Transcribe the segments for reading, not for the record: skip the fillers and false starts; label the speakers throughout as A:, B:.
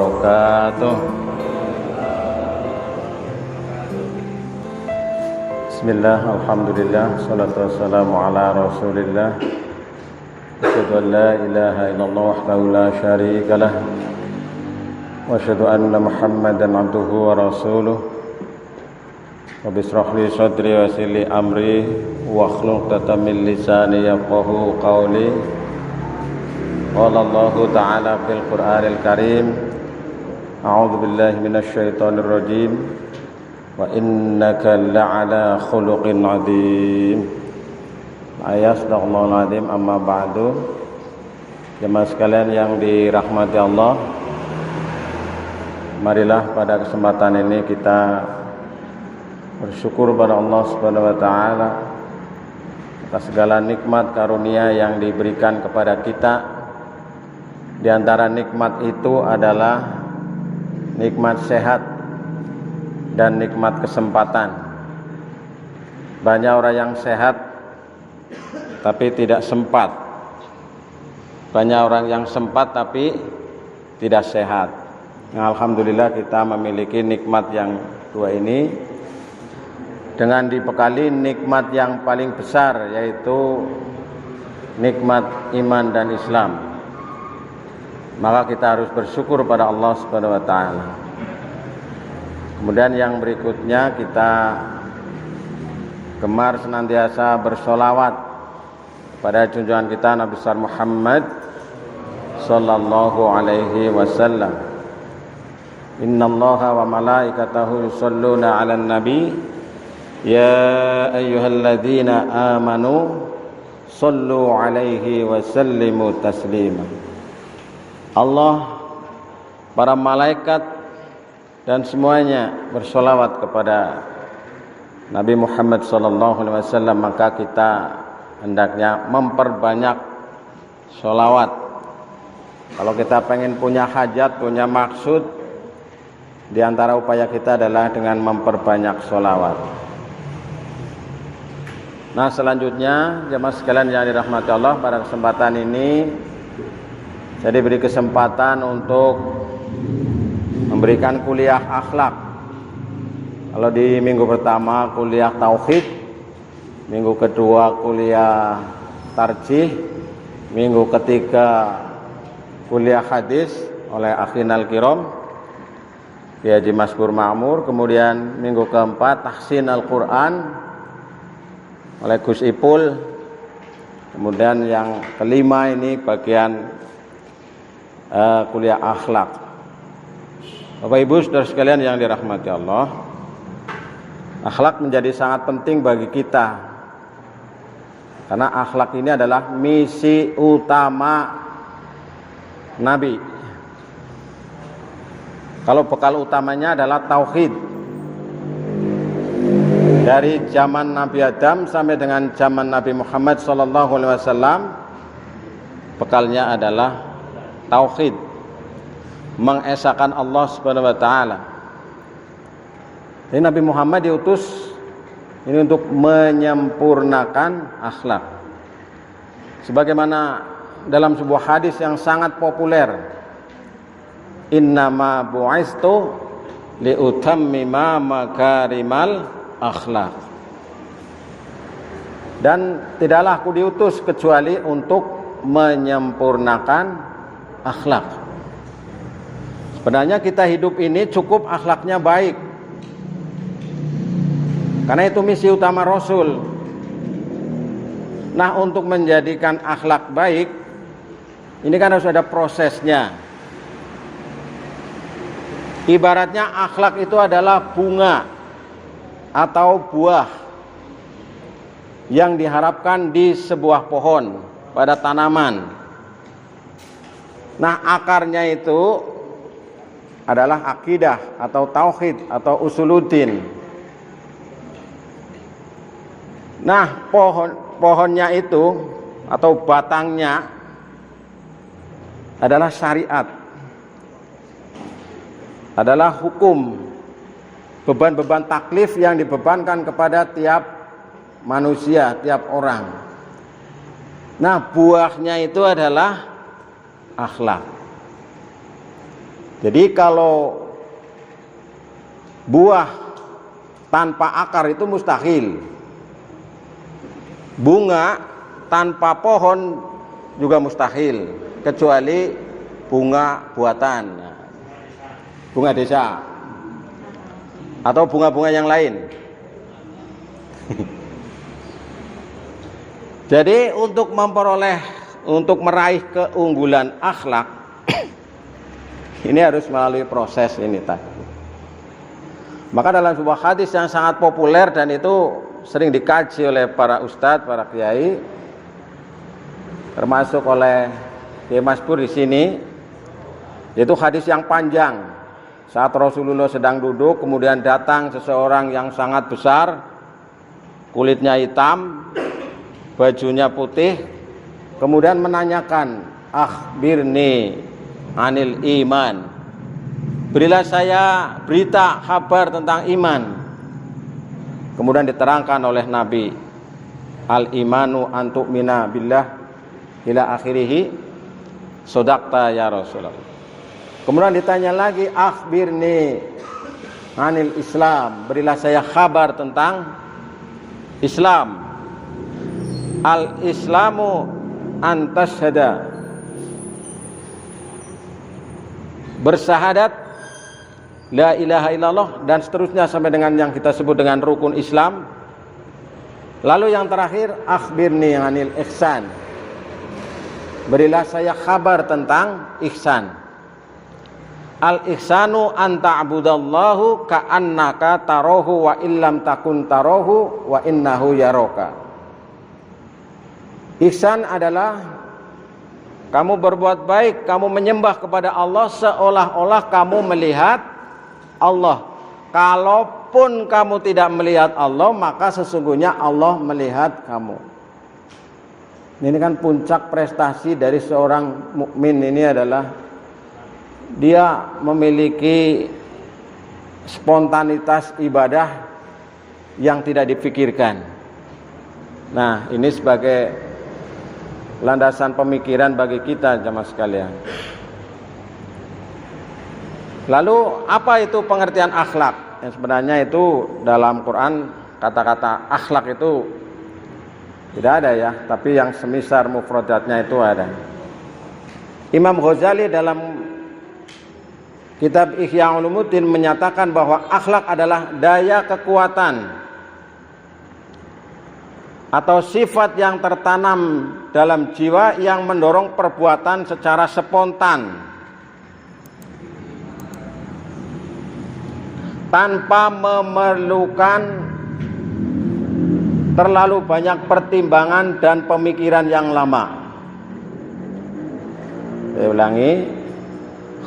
A: wabarakatuh. Bismillah, alhamdulillah, salatu wassalamu ala rasulillah. Asyhadu an la ilaha illallah wahdahu la syarika lah, wa asyhadu anna Muhammadan abduhu wa rasuluh. Rabbi shrah li sadri wa yassir li amri wahlul 'uqdatam min lisani yafqahu qawli. Qala Allahu ta'ala fil Qur'anil Karim, a'udzu billahi minasy syaithanir rajim, wa innaka la'ala khuluqin 'adzim. Ayat sadaqallahul 'adzim. Amma ba'du. Jemaah sekalian yang dirahmati Allah, marilah pada kesempatan ini kita bersyukur pada Allah Subhanahu wa taala atas segala nikmat karunia yang diberikan kepada kita. Di antara nikmat itu adalah nikmat sehat dan nikmat kesempatan. Banyak orang yang sehat tapi tidak sempat. Banyak orang yang sempat tapi tidak sehat. Nah, alhamdulillah kita memiliki nikmat yang dua ini dengan dibekali nikmat yang paling besar, yaitu nikmat iman dan Islam. Maka kita harus bersyukur pada Allah Subhanahu wa taala. Kemudian yang berikutnya, kita gemar senantiasa bersolawat pada junjungan kita Nabi besar Muhammad sallallahu alaihi wasallam. Innallaha wa malaikatahu yusholluna 'alan nabi ya ayyuhalladzina amanu shollu 'alaihi wa sallimu taslima. Allah, para malaikat dan semuanya bersolawat kepada Nabi Muhammad SAW, maka kita hendaknya memperbanyak solawat. Kalau kita pengen punya hajat, punya maksud, di antara upaya kita adalah dengan memperbanyak solawat. Nah, selanjutnya jemaah sekalian yang dirahmati Allah, pada kesempatan ini saya diberi kesempatan untuk memberikan kuliah akhlak. Kalau di minggu pertama kuliah tauhid, minggu kedua kuliah tarjih, minggu ketiga kuliah hadis oleh akhinal kiram Kiai Haji Maskur Ma'mur, kemudian minggu keempat tahsin Al-Quran oleh Gus Ipul, kemudian yang kelima ini bagian kuliah akhlak. Bapak Ibu saudara sekalian yang dirahmati Allah, akhlak menjadi sangat penting bagi kita, karena akhlak ini adalah misi utama Nabi. Kalau bekal utamanya adalah tauhid, dari zaman Nabi Adam sampai dengan zaman Nabi Muhammad SAW, bekalnya adalah tauhid, mengesahkan Allah Subhanahu wa taala. Jadi Nabi Muhammad diutus ini untuk menyempurnakan akhlak. Sebagaimana dalam sebuah hadis yang sangat populer, innama bu'istu liutammima makarimal akhlak. Dan tidaklah aku diutus kecuali untuk menyempurnakan akhlak. Sebenarnya kita hidup ini cukup akhlaknya baik, karena itu misi utama Rasul. Nah, untuk menjadikan akhlak baik ini kan harus ada prosesnya. Ibaratnya akhlak itu adalah bunga atau buah yang diharapkan di sebuah pohon pada tanaman. Nah, akarnya itu adalah akidah atau tauhid atau usuluddin. Nah, pohonnya itu atau batangnya adalah syariat, adalah hukum, beban-beban taklif yang dibebankan kepada tiap manusia, tiap orang. Nah, buahnya itu adalah akhlak. Jadi kalau buah tanpa akar itu mustahil. Bunga tanpa pohon juga mustahil, kecuali bunga buatan, bunga desa atau bunga-bunga yang lain. Jadi untuk meraih keunggulan akhlak ini harus melalui proses ini tadi. Maka dalam sebuah hadis yang sangat populer dan itu sering dikaji oleh para ustadz, para kiai, termasuk oleh Kiai Masbur di sini, yaitu hadis yang panjang. Saat Rasulullah sedang duduk, kemudian datang seseorang yang sangat besar, kulitnya hitam, bajunya putih, kemudian menanyakan, akhbirni anil iman, berilah saya berita kabar tentang iman. Kemudian diterangkan oleh Nabi, al imanu antu'mina billah ila akhirih, sodakta ya Rasulullah. Kemudian ditanya lagi, akhbirni anil Islam, berilah saya kabar tentang Islam. Al islamu antashhada, bersahadat la ilaha illallah, dan seterusnya sampai dengan yang kita sebut dengan rukun Islam. Lalu yang terakhir, akhbirni anil ihsan, berilah saya kabar tentang ihsan. Al ihsanu an ta'budallahu ka'annaka tarahu wa illam takun tarahu wa innahu yaraka. Ihsan adalah kamu berbuat baik, kamu menyembah kepada Allah seolah-olah kamu melihat Allah. Kalaupun kamu tidak melihat Allah, maka sesungguhnya Allah melihat kamu. Ini kan puncak prestasi dari seorang mukmin, ini adalah dia memiliki spontanitas ibadah yang tidak dipikirkan. Nah, ini sebagai landasan pemikiran bagi kita jemaah sekalian. Lalu apa itu pengertian akhlak? Yang sebenarnya itu dalam Quran kata-kata akhlak itu tidak ada ya, tapi yang semisal mufradatnya itu ada. Imam Ghazali dalam kitab Ihya Ulumuddin menyatakan bahwa akhlak adalah daya kekuatan atau sifat yang tertanam dalam jiwa yang mendorong perbuatan secara spontan tanpa memerlukan terlalu banyak pertimbangan dan pemikiran yang lama. Saya ulangi,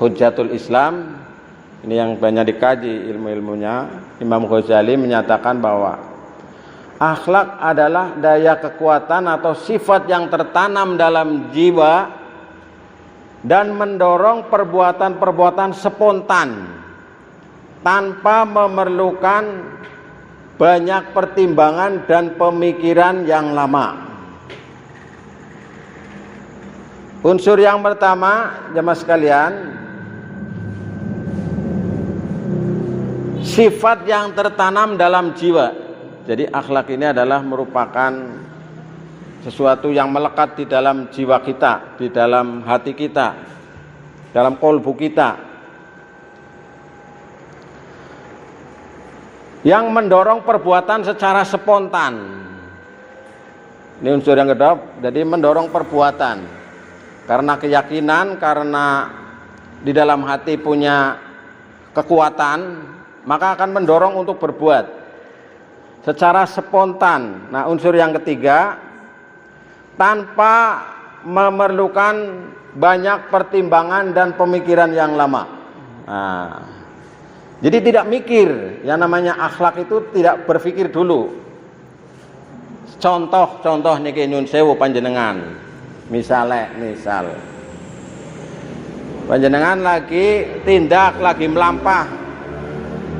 A: Hujjatul Islam, ini yang banyak dikaji ilmu-ilmunya, Imam Ghazali menyatakan bahwa akhlak adalah daya kekuatan atau sifat yang tertanam dalam jiwa dan mendorong perbuatan-perbuatan spontan tanpa memerlukan banyak pertimbangan dan pemikiran yang lama. Unsur yang pertama, jemaah sekalian, sifat yang tertanam dalam jiwa. Jadi akhlak ini adalah merupakan sesuatu yang melekat di dalam jiwa kita, di dalam hati kita, dalam kolbu kita, yang mendorong perbuatan secara spontan. Ini unsur yang kedua, jadi mendorong perbuatan karena keyakinan, karena di dalam hati punya kekuatan, maka akan mendorong untuk berbuat secara spontan. Nah, unsur yang ketiga, tanpa memerlukan banyak pertimbangan dan pemikiran yang lama. Nah, jadi tidak mikir, yang namanya akhlak itu tidak berpikir dulu. Contoh niki nyun sewu panjenengan. Misal panjenengan lagi tindak, lagi melampah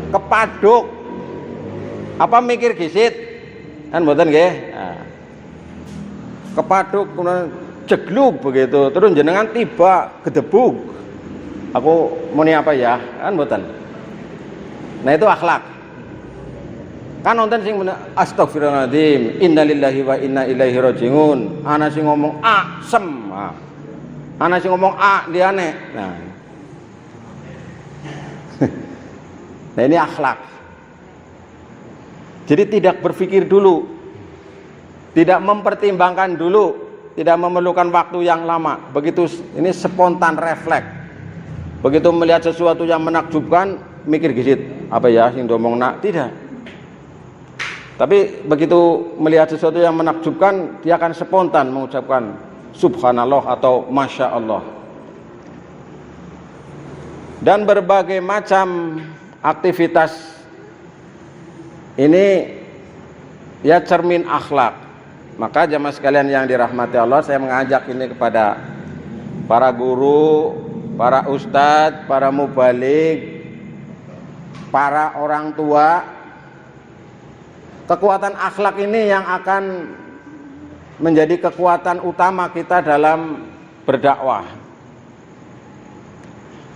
A: kepaduk, apa mikir gisit? Kan mboten nggih? Nah, kepaduk kemudian jegluk begitu, terus jenengan tiba gedebuk. Aku muni apa ya? Kan mboten. Nah itu akhlak. Kan nonton sing astagfirullahaladzim, innalillahi wa inna ilaihi rajiun. Ana sing ngomong sem. Ana sing ngomong liyane. Nah ini akhlak. Jadi tidak berpikir dulu, tidak mempertimbangkan dulu, tidak memerlukan waktu yang lama. Begitu ini spontan refleks. Begitu melihat sesuatu yang menakjubkan, mikir gisit, apa ya sing domong nak? Tidak. Tapi begitu melihat sesuatu yang menakjubkan, dia akan spontan mengucapkan subhanallah atau masya Allah. Dan berbagai macam aktivitas ini ya cermin akhlak. Maka jamaah sekalian yang dirahmati Allah, saya mengajak ini kepada para guru, para ustadz, para mubalik, para orang tua. Kekuatan akhlak ini yang akan menjadi kekuatan utama kita dalam berdakwah.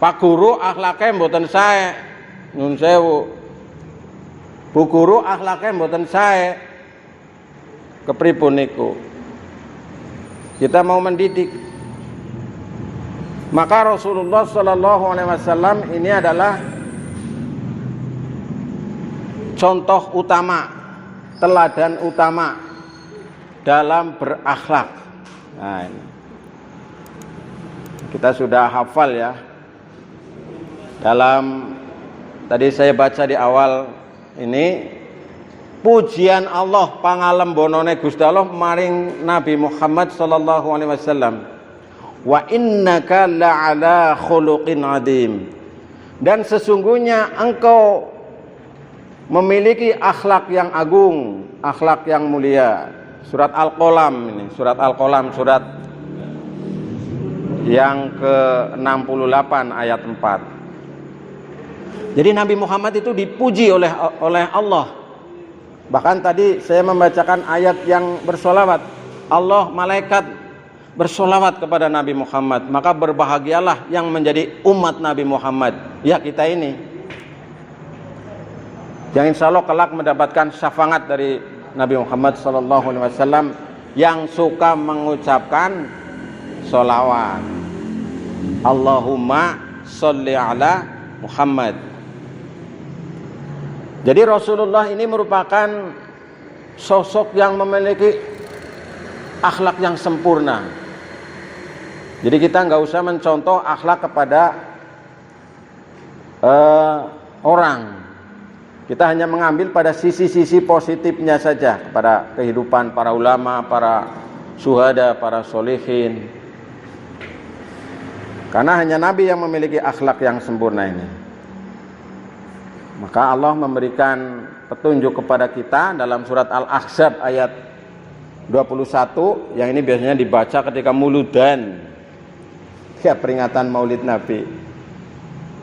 A: Pak guru akhlaknya mboten sae, nyun sewu. Bu guru akhlaknya mboten sae, kepripun niku. Kita mau mendidik. Maka Rasulullah Shallallahu Alaihi Wasallam ini adalah contoh utama, teladan utama dalam berakhlak. Nah, ini. Kita sudah hafal ya. Dalam tadi saya baca di awal ini, pujian Allah pangalem bonone Gusti Allah maring Nabi Muhammad sallallahu alaihi wasallam. Wa innaka la'ala khuluqin adim. Dan sesungguhnya engkau memiliki akhlak yang agung, akhlak yang mulia. Surat Al-Qalam ini, surat Al-Qalam, surat yang ke-68 ayat 4. Jadi Nabi Muhammad itu dipuji oleh Allah. Bahkan tadi saya membacakan ayat yang bersolawat. Allah, malaikat bersolawat kepada Nabi Muhammad. Maka berbahagialah yang menjadi umat Nabi Muhammad. Ya kita ini. Yang insya Allah kelak mendapatkan syafaat dari Nabi Muhammad SAW yang suka mengucapkan solawat. Allahumma sholli ala Muhammad. Jadi Rasulullah ini merupakan sosok yang memiliki akhlak yang sempurna. Jadi kita nggak usah mencontoh akhlak kepada orang. Kita hanya mengambil pada sisi-sisi positifnya saja kepada kehidupan para ulama, para syuhada, para sholihin. Karena hanya Nabi yang memiliki akhlak yang sempurna ini. Maka Allah memberikan petunjuk kepada kita dalam surat Al-Ahzab ayat 21 yang ini biasanya dibaca ketika muludan. Ya, peringatan Maulid Nabi.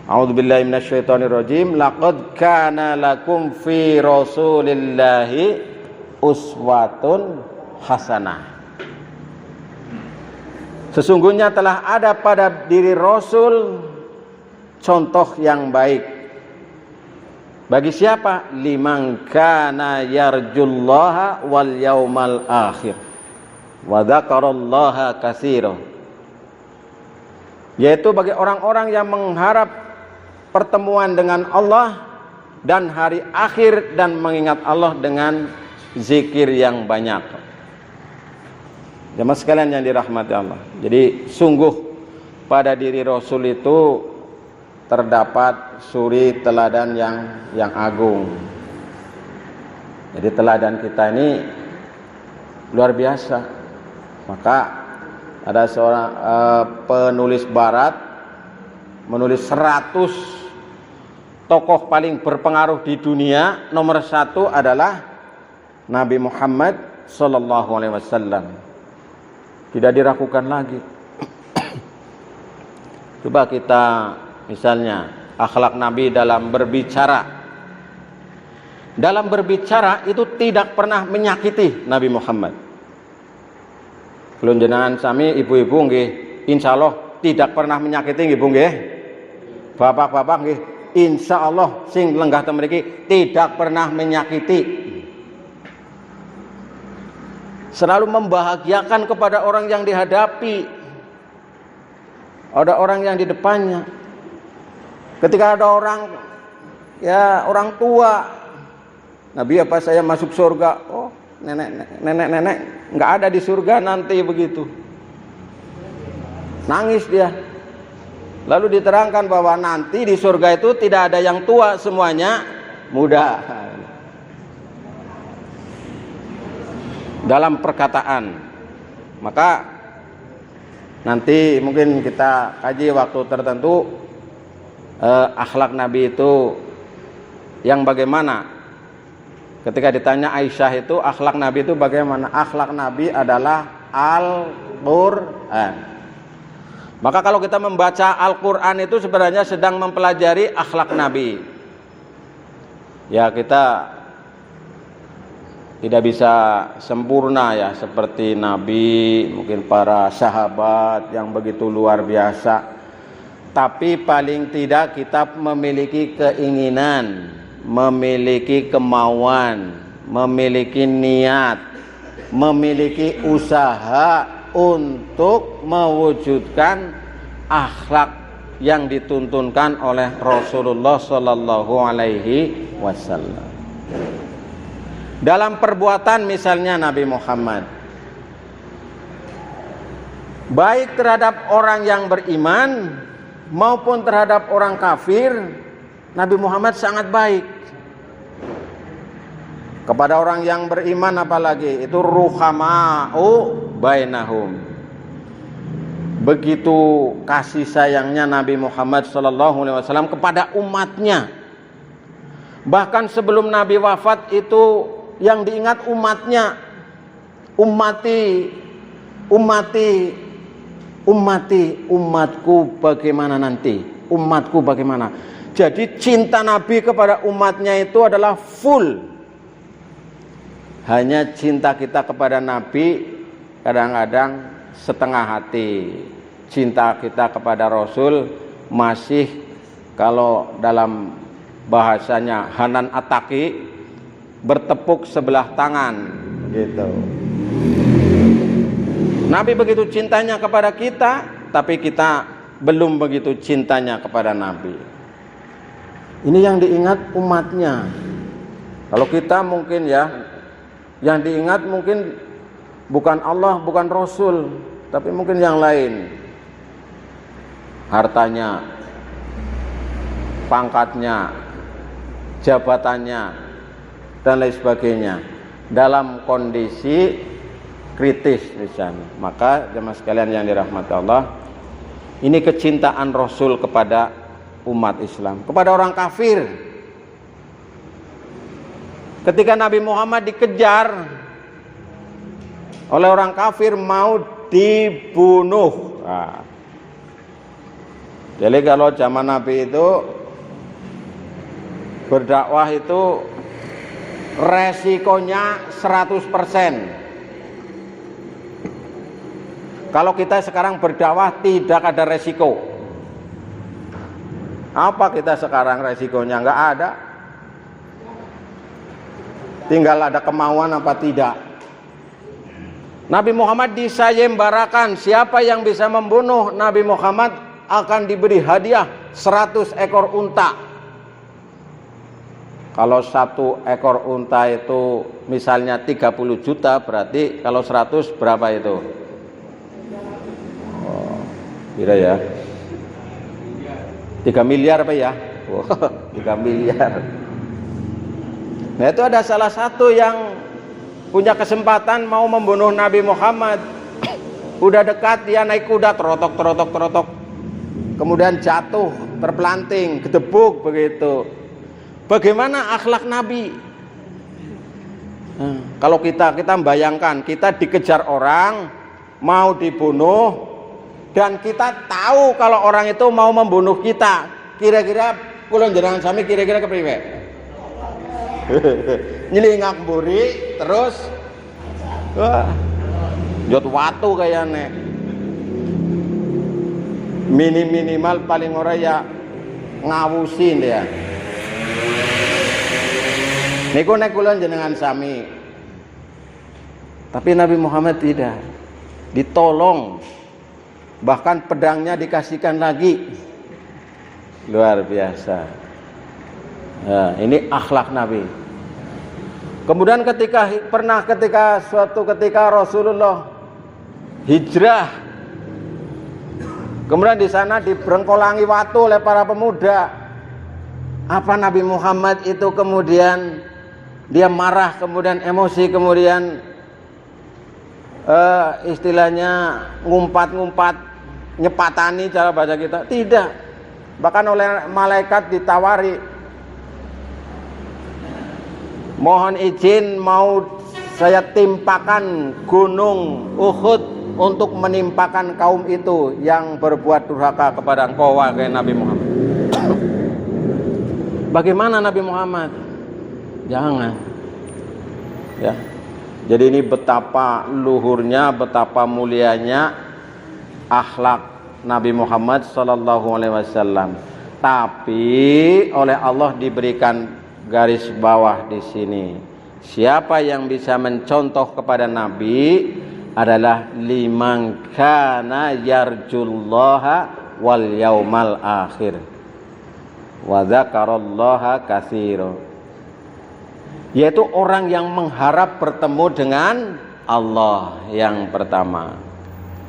A: A'udzubillahi minasyaitonirrajim. Laqad kana lakum fi Rasulillahi uswatun hasanah. Sesungguhnya telah ada pada diri Rasul contoh yang baik. Bagi siapa? Liman kana yarjullaha wal yaumal akhir wa dzakarallaha katsiran. Yaitu bagi orang-orang yang mengharap pertemuan dengan Allah dan hari akhir dan mengingat Allah dengan zikir yang banyak. Jemaah sekalian yang dirahmati Allah. Jadi sungguh pada diri Rasul itu terdapat suri teladan yang agung. Jadi teladan kita ini luar biasa. Maka ada seorang penulis barat menulis 100 tokoh paling berpengaruh di dunia. Nomor 1 adalah Nabi Muhammad sallallahu alaihi wasallam. Tidak diragukan lagi. Coba kita misalnya akhlak Nabi dalam berbicara. Dalam berbicara itu tidak pernah menyakiti Nabi Muhammad. Kulun jenengan sami ibu-ibu nggih insyaallah tidak pernah menyakiti nggih Bu nggih. bapak-bapak nggih, insya Allah sing lenggah teng mriki tidak pernah menyakiti, selalu membahagiakan kepada orang yang dihadapi, ada orang yang di depannya. Ketika ada orang, ya orang tua, Nabi apa saya masuk surga? Oh, nenek nggak ada di surga nanti, begitu. Nangis dia. Lalu diterangkan bahwa nanti di surga itu tidak ada yang tua, semuanya muda. Dalam perkataan. Maka nanti mungkin kita kaji waktu tertentu akhlak Nabi itu yang bagaimana. Ketika ditanya Aisyah itu akhlak Nabi itu bagaimana? Akhlak Nabi adalah Al-Qur'an. Maka kalau kita membaca Al-Qur'an itu sebenarnya sedang mempelajari akhlak Nabi. Ya, kita tidak bisa sempurna ya seperti Nabi, mungkin para sahabat yang begitu luar biasa. Tapi paling tidak kita memiliki keinginan, memiliki kemauan, memiliki niat, memiliki usaha untuk mewujudkan akhlak yang dituntunkan oleh Rasulullah Sallallahu Alaihi Wasallam. Dalam perbuatan misalnya Nabi Muhammad, baik terhadap orang yang beriman maupun terhadap orang kafir, Nabi Muhammad sangat baik. Kepada orang yang beriman apalagi, itu ruhama'u bainahum. Begitu kasih sayangnya Nabi Muhammad SAW kepada umatnya. Bahkan sebelum Nabi wafat itu yang diingat umatnya. Umatku bagaimana nanti? Umatku bagaimana? Jadi cinta Nabi kepada umatnya itu adalah full. Hanya cinta kita kepada Nabi kadang-kadang setengah hati. Cinta kita kepada Rasul masih, kalau dalam bahasanya Hanan Ataki, bertepuk sebelah tangan gitu. Nabi begitu cintanya kepada kita, tapi kita belum begitu cintanya kepada Nabi. Ini yang diingat umatnya. Kalau kita mungkin ya, yang diingat mungkin bukan Allah, bukan Rasul, tapi mungkin yang lain. Hartanya, pangkatnya, jabatannya, dan lain sebagainya. Dalam kondisi kritis misalnya. Maka jemaah sekalian yang dirahmati Allah, ini kecintaan Rasul kepada umat Islam, kepada orang kafir. Ketika Nabi Muhammad dikejar oleh orang kafir mau dibunuh. Nah, jadi kalau zaman Nabi itu berdakwah itu resikonya 100%. Kalau kita sekarang berdakwah tidak ada resiko. Apa kita sekarang resikonya? Enggak ada. Tinggal ada kemauan apa tidak. Nabi Muhammad disayembarakan. Siapa yang bisa membunuh Nabi Muhammad akan diberi hadiah 100 ekor unta. Kalau 1 ekor unta itu misalnya 30 juta, berarti kalau 100 berapa itu? Oh, kira ya 3 miliar apa ya? Oh, 3 miliar. Nah, itu ada salah satu yang punya kesempatan mau membunuh Nabi Muhammad. Udah dekat, dia naik kuda, terotok. Kemudian jatuh, terpelanting, gedebuk begitu. Bagaimana akhlak Nabi? Kalau kita membayangkan, kita dikejar orang, mau dibunuh, dan kita tahu kalau orang itu mau membunuh kita. Kira-kira kula njenengan sami kira-kira kepriwe? Nyelingak mburi terus wah jot watu kayaknya. Minimal paling ora ya ngawusi dia. Niku nek kula jenengan sami. Tapi Nabi Muhammad tidak. Ditolong. Bahkan pedangnya dikasihkan lagi. Luar biasa. Nah, ini akhlak Nabi. Kemudian ketika suatu ketika Rasulullah hijrah, kemudian di sana diberengkolangi watu oleh para pemuda. Apa Nabi Muhammad itu kemudian dia marah, kemudian emosi, kemudian istilahnya ngumpat-ngumpat, nyepatani cara baca kita? Tidak. Bahkan oleh malaikat ditawari, mohon izin mau saya timpakan gunung Uhud untuk menimpakan kaum itu yang berbuat durhaka kepada engkau, wahai Nabi Muhammad. Bagaimana Nabi Muhammad? Jangan. Ya. Jadi ini betapa luhurnya, betapa mulianya akhlak Nabi Muhammad sallallahu alaihi wasallam. Tapi oleh Allah diberikan garis bawah di sini. Siapa yang bisa mencontoh kepada Nabi adalah liman kana yarjullaha wal yaumal akhir wa dzakarallaha katsira. Yaitu orang yang mengharap bertemu dengan Allah yang pertama.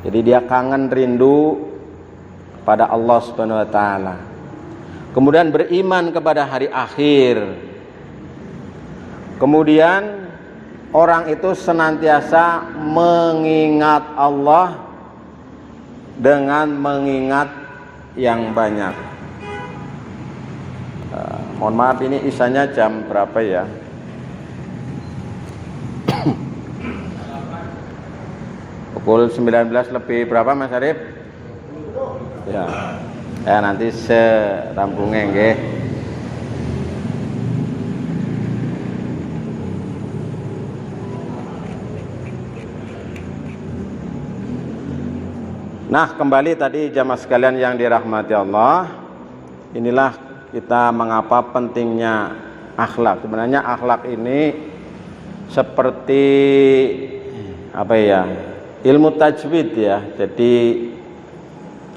A: Jadi dia kangen rindu pada Allah Subhanahu wa taala. Kemudian beriman kepada hari akhir. Kemudian orang itu senantiasa mengingat Allah dengan mengingat yang banyak. Mohon maaf, ini isanya jam berapa ya? Pukul 19 lebih berapa Mas Arif? Ya. Ya nanti serampungnya nggih. Nah, kembali tadi jamaah sekalian yang dirahmati Allah, inilah kita mengapa pentingnya akhlak. Sebenarnya akhlak ini seperti apa ya? Ilmu tajwid ya. Jadi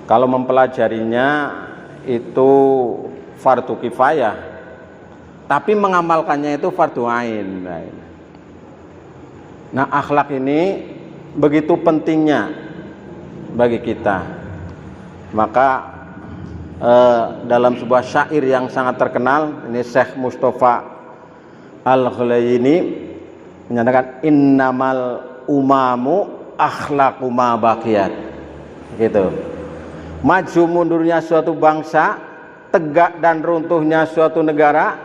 A: kalau mempelajarinya itu fardu kifayah, tapi mengamalkannya itu fardu ain. Nah, akhlak ini begitu pentingnya bagi kita. Maka dalam sebuah syair yang sangat terkenal, ini Syekh Mustafa Al-Ghulayini menyatakan innamal umamu akhlaqu ma baqiyat. Gitu. Maju mundurnya suatu bangsa, tegak dan runtuhnya suatu negara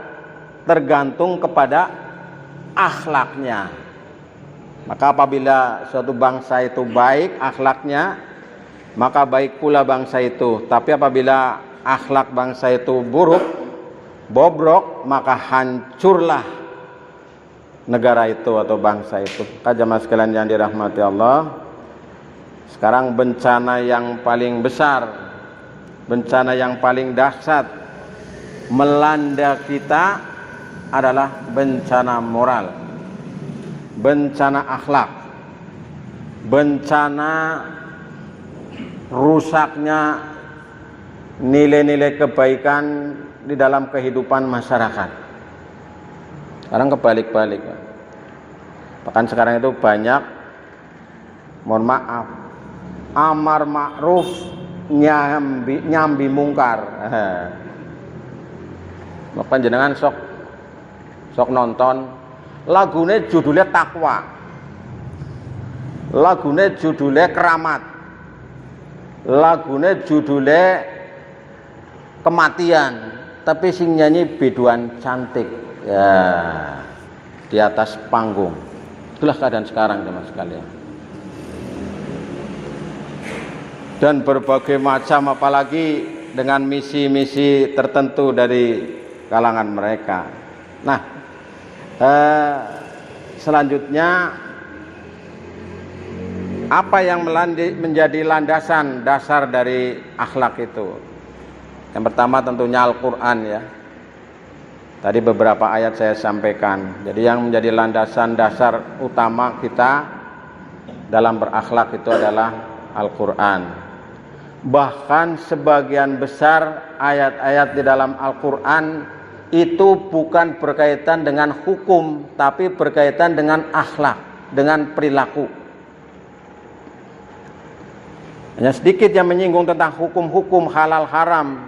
A: tergantung kepada akhlaknya. Maka apabila suatu bangsa itu baik akhlaknya, maka baik pula bangsa itu. Tapi apabila akhlak bangsa itu buruk, bobrok, maka hancurlah negara itu atau bangsa itu. Jamaah sekalian yang dirahmati Allah, sekarang bencana yang paling besar, bencana yang paling dahsyat melanda kita adalah bencana moral, bencana akhlak, bencana rusaknya nilai-nilai kebaikan di dalam kehidupan masyarakat. Sekarang kebalik-balik. Bahkan sekarang itu banyak, mohon maaf, amar ma'ruf nyambi mungkar. Maka jenengan sok nonton lagune judulnya takwa, lagune judulnya keramat, lagune judulnya kematian, tapi sing nyanyi biduan cantik ya di atas panggung. Itulah keadaan sekarang teman sekalian. Dan berbagai macam, apalagi dengan misi-misi tertentu dari kalangan mereka. Nah, selanjutnya apa yang menjadi landasan dasar dari akhlak itu? Yang pertama tentunya Al-Quran ya. Tadi beberapa ayat saya sampaikan. Jadi yang menjadi landasan dasar utama kita dalam berakhlak itu adalah Al-Quran. Bahkan sebagian besar ayat-ayat di dalam Al-Quran itu bukan berkaitan dengan hukum, tapi berkaitan dengan akhlak, dengan perilaku. Hanya sedikit yang menyinggung tentang hukum-hukum halal haram.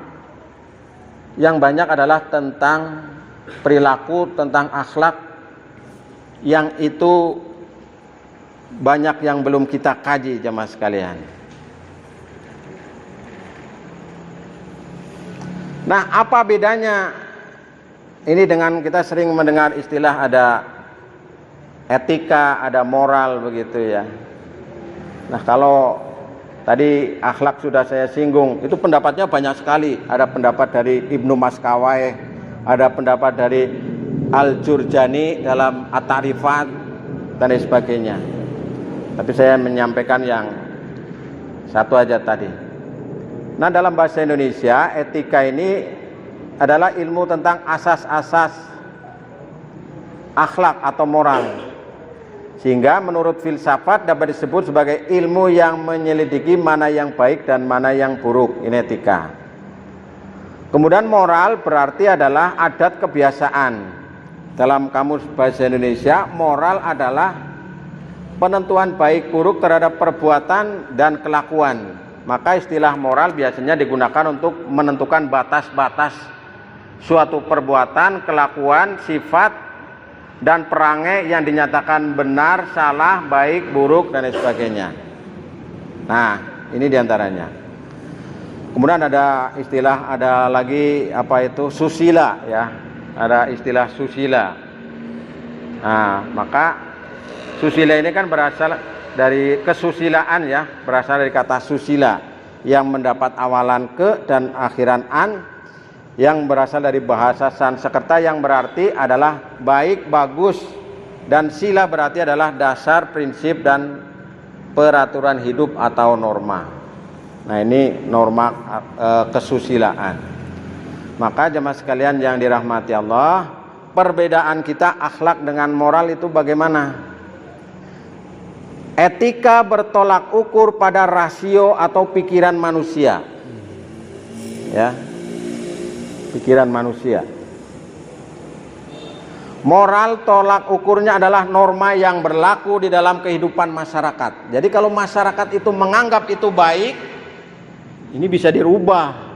A: Yang banyak adalah tentang perilaku, tentang akhlak, yang itu banyak yang belum kita kaji jemaah sekalian. Nah, apa bedanya ini dengan kita sering mendengar istilah ada etika, ada moral begitu ya. Nah, kalau tadi akhlak sudah saya singgung, itu pendapatnya banyak sekali. Ada pendapat dari Ibnu Maskawai, ada pendapat dari Al-Jurjani dalam At-Ta'rifat dan lain sebagainya. Tapi saya menyampaikan yang satu aja tadi. Nah, dalam bahasa Indonesia, etika ini adalah ilmu tentang asas-asas akhlak atau moral. Sehingga menurut filsafat dapat disebut sebagai ilmu yang menyelidiki mana yang baik dan mana yang buruk. Ini etika. Kemudian moral berarti adalah adat kebiasaan. Dalam kamus bahasa Indonesia, moral adalah penentuan baik buruk terhadap perbuatan dan kelakuan. Maka istilah moral biasanya digunakan untuk menentukan batas-batas suatu perbuatan, kelakuan, sifat, dan perangai yang dinyatakan benar, salah, baik, buruk, dan sebagainya. Nah, ini diantaranya. Kemudian ada istilah, ada lagi apa itu, susila ya. Ada istilah susila. Nah, maka susila ini kan berasal dari kesusilaan ya, berasal dari kata susila yang mendapat awalan ke dan akhiran an, yang berasal dari bahasa Sanskerta yang berarti adalah baik, bagus, dan sila berarti adalah dasar, prinsip, dan peraturan hidup atau norma. Nah, ini norma kesusilaan. Maka jemaah sekalian yang dirahmati Allah, perbedaan kita akhlak dengan moral itu bagaimana? Etika bertolak ukur pada rasio atau pikiran manusia. Ya. Pikiran manusia. Moral tolak ukurnya adalah norma yang berlaku di dalam kehidupan masyarakat. Jadi kalau masyarakat itu menganggap itu baik, ini bisa dirubah.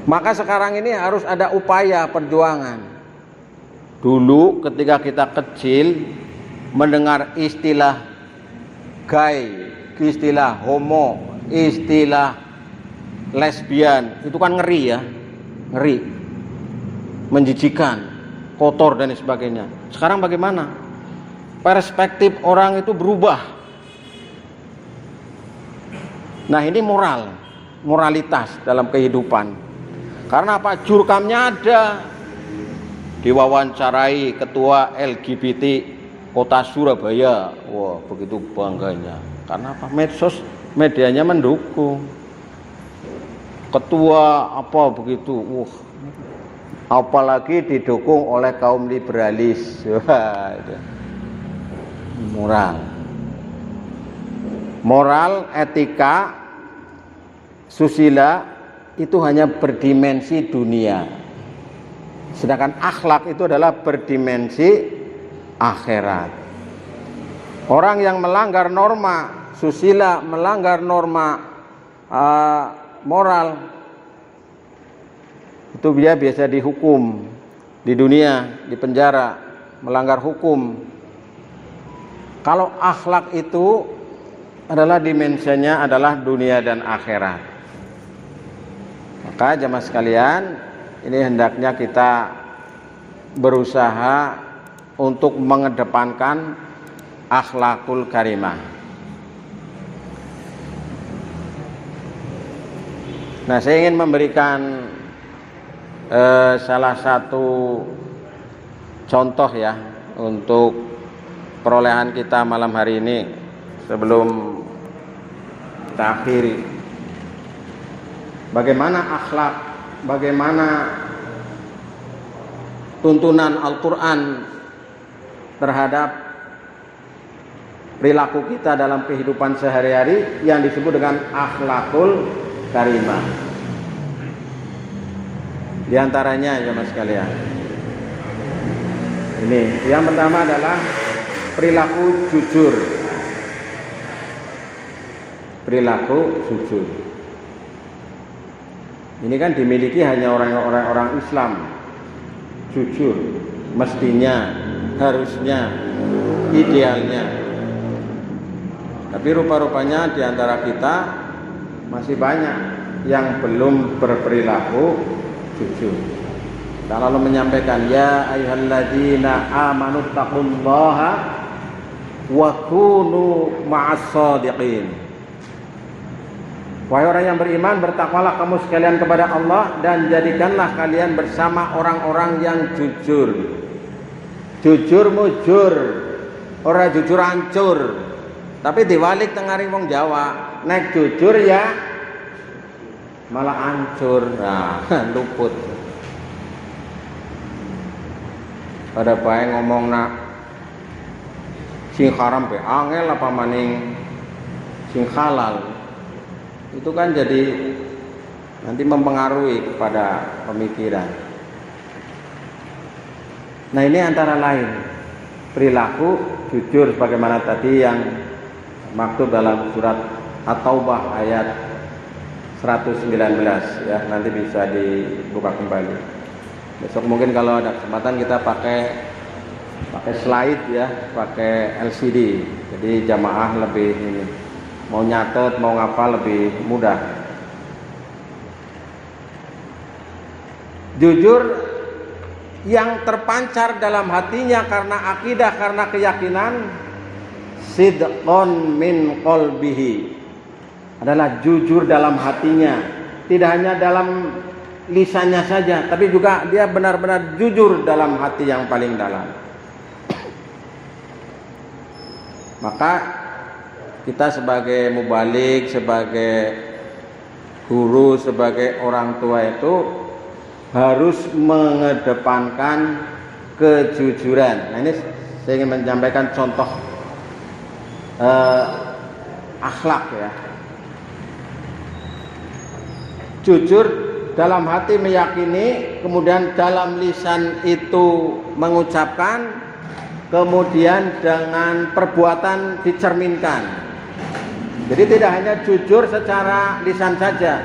A: Maka sekarang ini harus ada upaya perjuangan. Dulu ketika kita kecil mendengar istilah gay, istilah homo, istilah lesbian, itu kan ngeri ya, ngeri, menjijikan, kotor dan sebagainya. Sekarang bagaimana? Perspektif orang itu berubah. Nah, ini moral, moralitas dalam kehidupan. Karena apa? Jurkamnya ada. Diwawancarai ketua LGBT kota Surabaya, wah begitu bangganya. Karena apa? Medsos, medianya mendukung. Ketua apa begitu, apalagi didukung oleh kaum liberalis. Wah, itu. Moral, etika, susila itu hanya berdimensi dunia. Sedangkan akhlak itu adalah berdimensi akhirat. Orang yang melanggar norma susila, melanggar norma moral, itu dia biasa dihukum di dunia, di penjara, melanggar hukum. Kalau akhlak itu adalah dimensinya adalah dunia dan akhirat. Maka jemaah sekalian, ini hendaknya kita berusaha untuk mengedepankan akhlakul karimah. Nah, saya ingin memberikan salah satu contoh ya untuk perolehan kita malam hari ini sebelum kita akhiri. bagaimana akhlak, bagaimana tuntunan Al-Quran terhadap perilaku kita dalam kehidupan sehari-hari yang disebut dengan akhlakul karimah. Di antaranya ya mas sekalian, ini yang pertama adalah perilaku jujur. Perilaku jujur ini kan dimiliki hanya orang-orang Islam. Jujur mestinya, harusnya, idealnya. Tapi rupa-rupanya di antara kita masih banyak yang belum berperilaku jujur. Kita lalu menyampaikan, ya ayyuhalladzina amanu taqullaha wa kunu ma'as shadiqin. Wahai orang yang beriman, bertakwalah kamu sekalian kepada Allah dan jadikanlah kalian bersama orang-orang yang jujur. Jujur mujur, ora jujur hancur. Tapi diwalik tengari wong Jawa, nek jujur ya malah hancur. Nah, luput. Pada bae ngomong nak sing haram pe angel apa maning sing halal. Itu kan jadi nanti mempengaruhi kepada pemikiran. Nah ini antara lain perilaku jujur sebagaimana tadi yang maktub dalam surat At-Taubah ayat 119 ya, nanti bisa dibuka kembali. Besok mungkin kalau ada kesempatan kita pakai slide ya, pakai LCD. Jadi jamaah lebih ini, mau nyatet, mau ngapa lebih mudah. Jujur yang terpancar dalam hatinya karena akidah, karena keyakinan, sidqon min qalbihi, adalah jujur dalam hatinya. Tidak hanya dalam lisannya saja, tapi juga dia benar-benar jujur dalam hati yang paling dalam. Maka kita sebagai mubalik, sebagai guru, sebagai orang tua itu harus mengedepankan kejujuran. Nah ini saya ingin menyampaikan contoh akhlak ya. Jujur dalam hati meyakini, kemudian dalam lisan itu mengucapkan, kemudian dengan perbuatan dicerminkan. Jadi tidak hanya jujur secara lisan saja.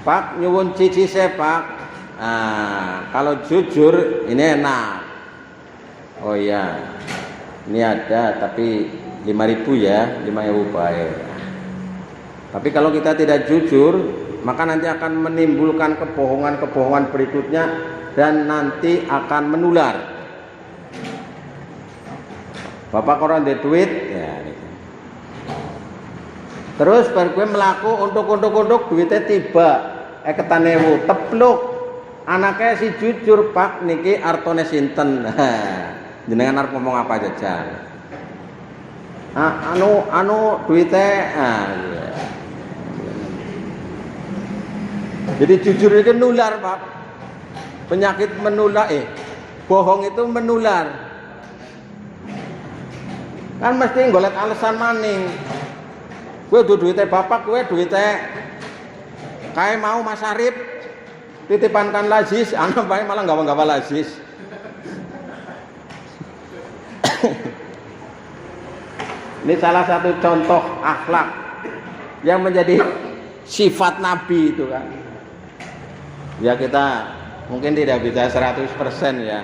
A: Pak nyuwun cici Pak. Nah, kalau jujur ini enak. Oh iya, ini ada tapi 5.000 ya, 5.000 baik. Tapi kalau kita tidak jujur, maka nanti akan menimbulkan kebohongan-kebohongan berikutnya dan nanti akan menular. Bapak orang di duit ya. Terus bar gue melaku untuk duitnya tiba ketanewu tepluk anaknya si jujur Pak niki artone sinten. Jenengan arep ngomong apa aja? Anu duitnya iya. Jadi jujur itu nular Pak. Penyakit menular bohong itu menular. Kan mesti golek alasan maning. Gue duitnya bapak, gue duitnya kayak mau Mas Arif titipankan lazis, anak baik malah gawa lazis. Ini salah satu contoh akhlak yang menjadi sifat Nabi itu kan. Ya kita mungkin tidak bisa 100% ya.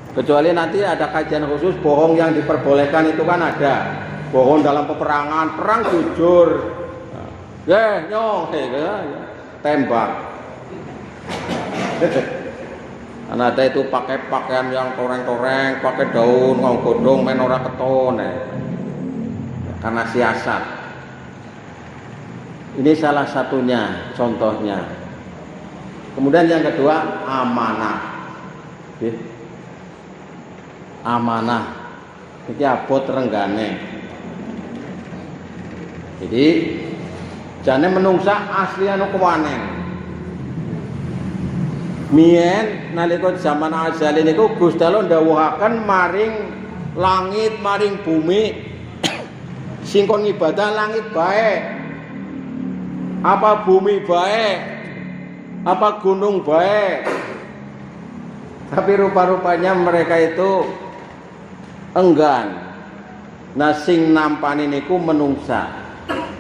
A: Kecuali nanti ada kajian khusus bohong yang diperbolehkan itu kan ada. Bohong dalam peperangan, perang jujur. Tembak. Karena ada itu pakai pakaian yang koreng-koreng, pakai daun, nggodong, men ora keton. Karena siasat. Ini salah satunya, contohnya. Kemudian yang kedua, amanah. Amanah. Iki abot renggane. Jadi Jane menungsa asli anu kewanen. Mien nalika zaman azali niku Gusti Allah ndhawuhaken maring langit maring bumi sing kon ibadah langit bae. Apa bumi bae? Apa gunung bae? Tapi rupa-rupanya mereka itu enggan. Nah sing nampani niku menungsa.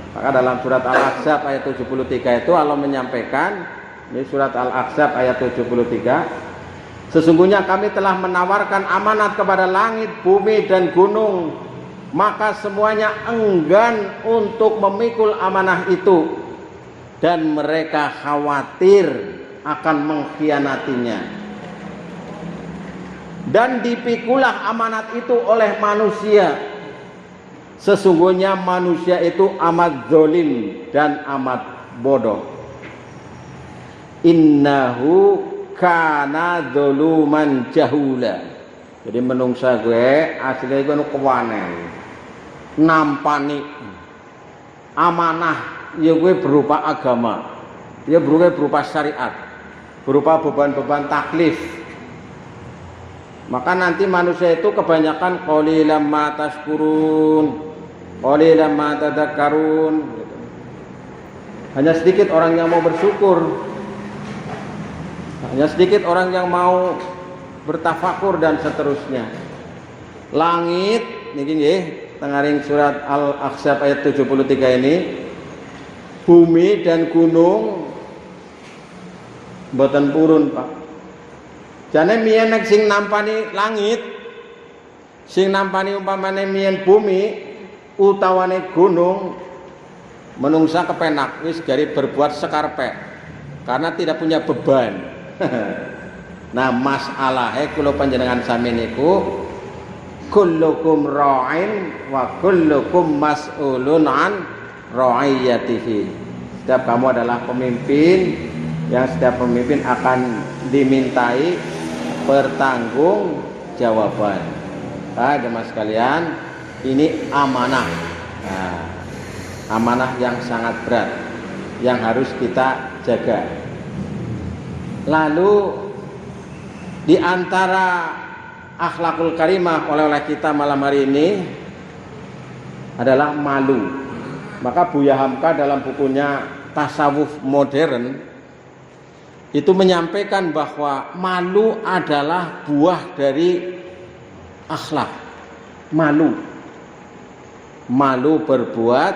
A: Maka dalam surat Al-Ahzab ayat 73 itu Allah menyampaikan, ini surat Al-Ahzab ayat 73, sesungguhnya kami telah menawarkan amanat kepada langit, bumi dan gunung, maka semuanya enggan untuk memikul amanah itu dan mereka khawatir akan mengkhianatinya. Dan dipikulah amanat itu oleh manusia. Sesungguhnya manusia itu amat zalim dan amat bodoh. Innahu kana dzuluman jahula. Jadi menungsa gue aslinya gue kewanen nampani amanah ya gue berupa agama, ya berupa syariat, berupa beban-beban taklif. Maka nanti manusia itu kebanyakan qalilan ma tashkurun, qalilan ma tadhakkarun gitu. Hanya sedikit orang yang mau bersyukur, hanya sedikit orang yang mau bertafakur dan seterusnya. Langit niki nggih tengaring surat Al-Ahzab ayat 73 ini, bumi dan gunung mboten purun, Pak. Jane mien nek sing nampani langit, sing nampani umpamane mien bumi utawane gunung, menungsa kepenak wis gari berbuat sekarpek karena tidak punya beban. Nah, masalahe kula panjenengan sami niku kullukum ra'in wa kullukum mas'ulun an ra'iyatihi. Setiap kamu adalah pemimpin, yang setiap pemimpin akan dimintai pertanggung jawaban. Jemaah sekalian, ini amanah. Nah, amanah yang sangat berat yang harus kita jaga. Lalu di antara akhlakul karimah oleh kita malam hari ini adalah malu. Maka Buya Hamka dalam bukunya Tasawuf Modern itu menyampaikan bahwa malu adalah buah dari akhlak. Malu berbuat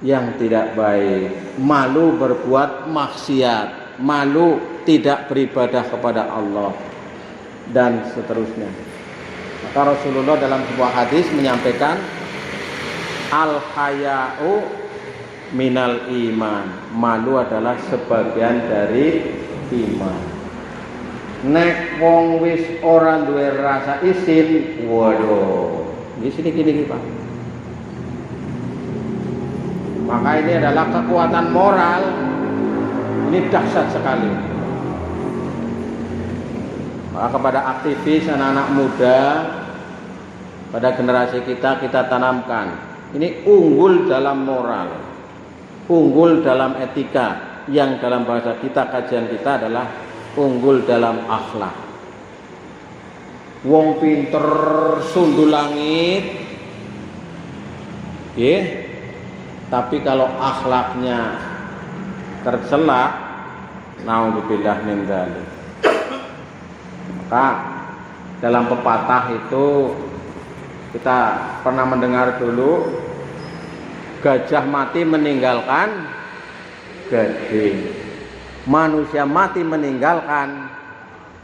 A: yang tidak baik, malu berbuat maksiat, malu tidak beribadah kepada Allah dan seterusnya. Maka Rasulullah dalam sebuah hadis menyampaikan al-haya'u minal iman. Malu adalah sebagian dari iman. Nek wong wis ora duwe rasa isin, waduh, di sini gini Pak. Maka ini adalah kekuatan moral. Ini dahsyat sekali. Maka kepada aktivis anak-anak muda, pada generasi kita tanamkan. Ini unggul dalam moral, unggul dalam etika, yang dalam bahasa kita, kajian kita adalah unggul dalam akhlak. Wong pinter sundul langit, tapi kalau akhlaknya tercela, naudzubillah min dzalik. Maka dalam pepatah itu kita pernah mendengar dulu, gajah mati meninggalkan gading, manusia mati meninggalkan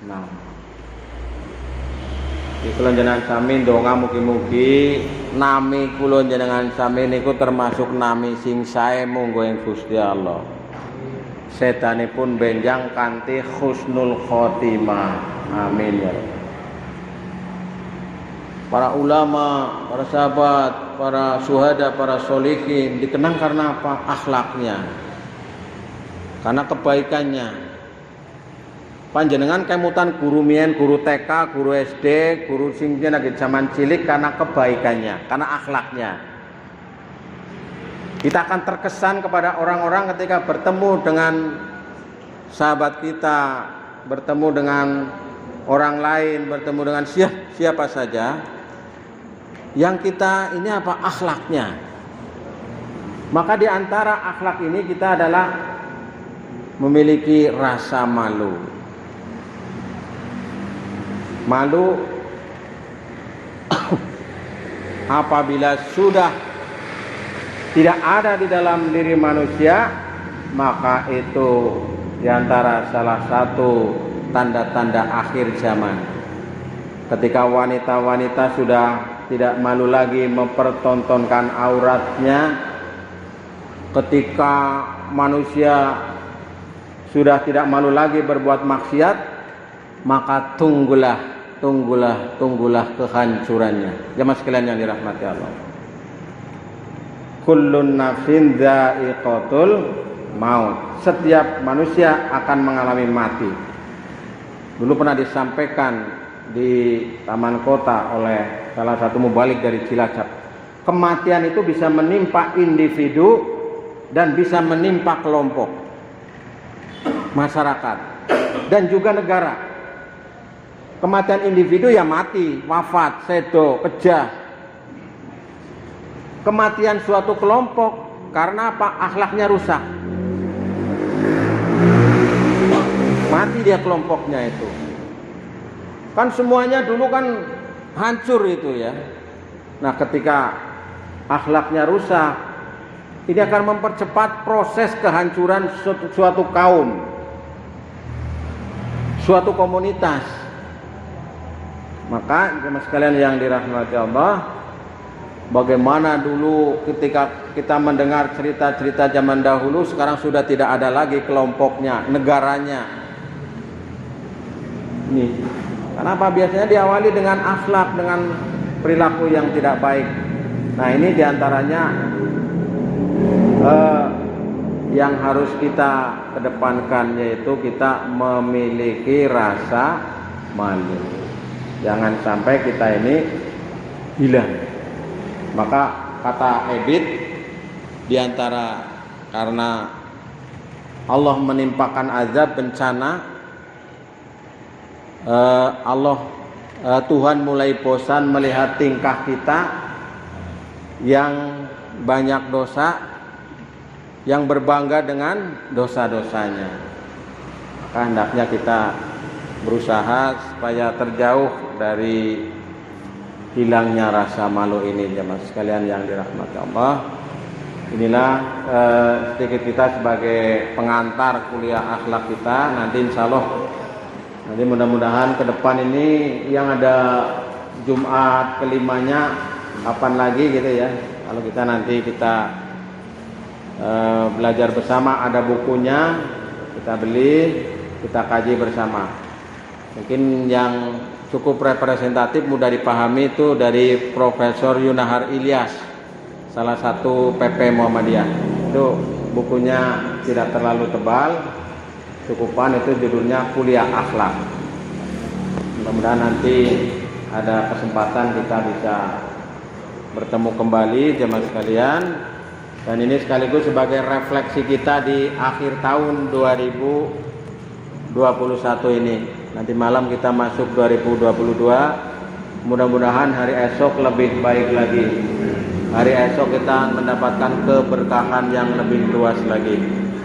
A: nama. Di kula jenengan sami ndonga mugi-mugi nami kula jenengan sami niku termasuk nami sing sae monggo ing Gusti Allah. Setanipun benjang kanthi husnul khotimah. Amin ya Rabb. Para ulama, para sahabat, para syuhada, para sholihin dikenang karena apa? Akhlaknya, karena kebaikannya. Panjenengan kemutan guru mien, guru TK, guru SD, guru sing lagi zaman cilik karena kebaikannya, karena akhlaknya. Kita akan terkesan kepada orang-orang ketika bertemu dengan sahabat kita, bertemu dengan orang lain, bertemu dengan siapa saja. Yang kita ini apa? Akhlaknya. Maka di antara akhlak ini kita adalah memiliki rasa malu. Malu apabila sudah tidak ada di dalam diri manusia, maka itu diantara salah satu tanda-tanda akhir zaman. Ketika wanita-wanita sudah tidak malu lagi mempertontonkan auratnya, ketika manusia sudah tidak malu lagi berbuat maksiat, maka tunggulah kehancurannya. Jemaah sekalian yang dirahmati Allah. Kullun nafsin dha'iqatul maut. Setiap manusia akan mengalami mati. Dulu pernah disampaikan di taman kota oleh salah satu mubalik dari Cilacap. Kematian itu bisa menimpa individu dan bisa menimpa kelompok masyarakat dan juga negara. Kematian individu ya mati, wafat, sedo, pejah. Kematian suatu kelompok karena apa? Akhlaknya rusak. Mati dia kelompoknya itu. Kan semuanya dulu kan hancur itu ya. Nah, ketika akhlaknya rusak, ini akan mempercepat proses kehancuran suatu kaum, suatu komunitas. Maka jemaah sekalian yang dirahmati Allah, bagaimana dulu ketika kita mendengar cerita-cerita zaman dahulu, sekarang sudah tidak ada lagi kelompoknya, negaranya. Ini kenapa? Biasanya diawali dengan akhlak, dengan perilaku yang tidak baik. Nah, ini diantaranya yang harus kita kedepankan, yaitu kita memiliki rasa malu. Jangan sampai kita ini hilang. Maka kata Ebit, diantara karena Allah menimpakan azab, bencana, Tuhan mulai bosan melihat tingkah kita yang banyak dosa, yang berbangga dengan dosa-dosanya. Maka hendaknya kita berusaha supaya terjauh dari hilangnya rasa malu ini, jemaah sekalian yang dirahmati Allah. Inilah sedikit kita sebagai pengantar kuliah akhlak kita. Nanti insya Allah, nanti mudah-mudahan ke depan ini yang ada Jumat kelimanya kapan lagi gitu ya. Kalau kita nanti belajar bersama, ada bukunya, kita beli, kita kaji bersama. Mungkin yang cukup representatif, mudah dipahami itu dari Profesor Yunahar Ilyas, salah satu PP Muhammadiyah. Itu bukunya tidak terlalu tebal, cukupan, itu judulnya Kuliah Akhlak. Mudah-mudahan nanti ada kesempatan kita bisa bertemu kembali jemaah sekalian. Dan ini sekaligus sebagai refleksi kita di akhir tahun 2021 ini. Nanti malam kita masuk 2022. Mudah-mudahan hari esok lebih baik lagi. Hari esok kita mendapatkan keberkahan yang lebih luas lagi.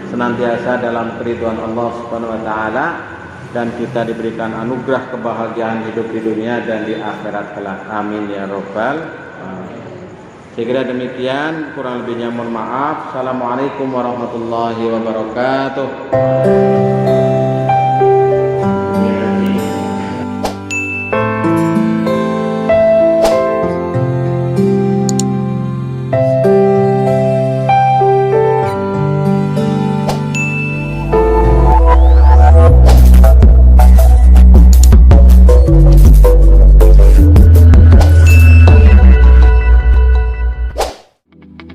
A: Senantiasa dalam keridhaan Allah Subhanahu wa taala, dan kita diberikan anugerah kebahagiaan hidup di dunia dan di akhirat kelak. Amin ya rabbal alamin. Saya kira demikian, kurang lebihnya mohon maaf. Assalamualaikum warahmatullahi wabarakatuh.